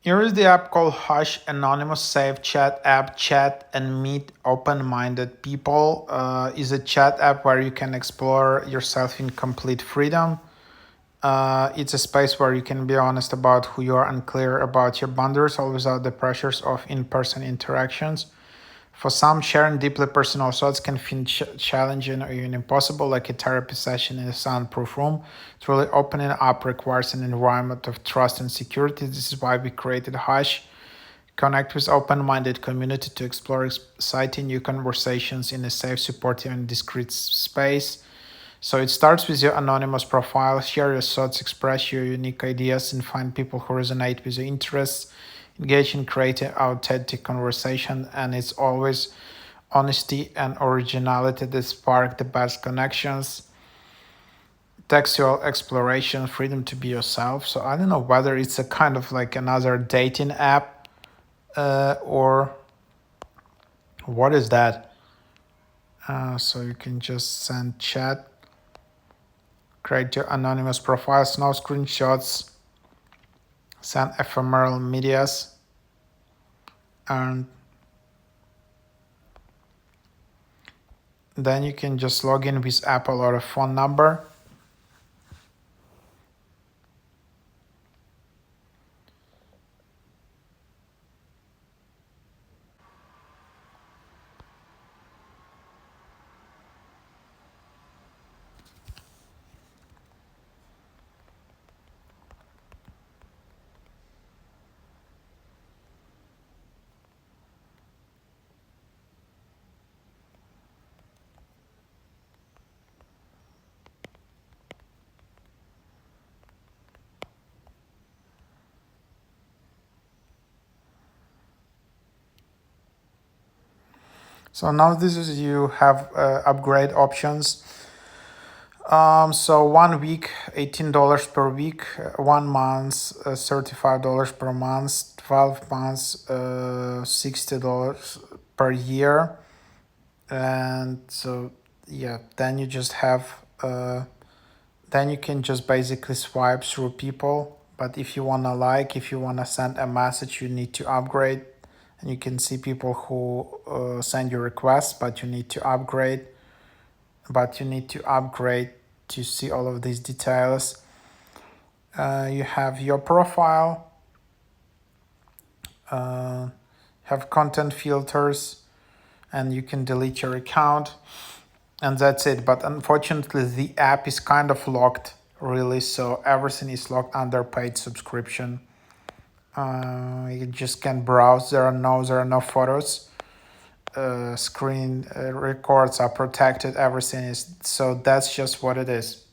Here is the app called Hush, anonymous safe chat app. Chat and meet open-minded people. Is a chat app where you can explore yourself in complete freedom. It's a space where you can be honest about who you are and clear about your boundaries, all without the pressures of in-person interactions. For some, sharing deeply personal thoughts can feel challenging or even impossible, like a therapy session in a soundproof room. Truly opening up requires an environment of trust and security. This is why we created Hush. Connect with open-minded community to explore exciting new conversations in a safe, supportive, and discreet space. So it starts with your anonymous profile. Share your thoughts, express your unique ideas, and find people who resonate with your interests. Engage in creating authentic conversation, and it's always honesty and originality that spark the best connections. Textual exploration, freedom to be yourself. So I don't know whether it's a kind of like another dating app or what is that. So you can just send chat, create your anonymous profiles, no screenshots, send ephemeral medias, and then you can just log in with Apple or a phone number. So now this is you have upgrade options. So 1 week, $18 per week, 1 month, $35 per month, 12 months, $60 per year, and so yeah, then you just have then you can just basically swipe through people. But if you wanna if you wanna send a message, you need to upgrade, and you can see people who send you requests, but you need to upgrade. To see all of these details. You have your profile, have content filters, and you can delete your account, and that's it. But unfortunately, the app is kind of locked, really. So everything is locked under paid subscription. You just can browse. There are no photos. Screen records are protected. Everything is, so that's just what it is.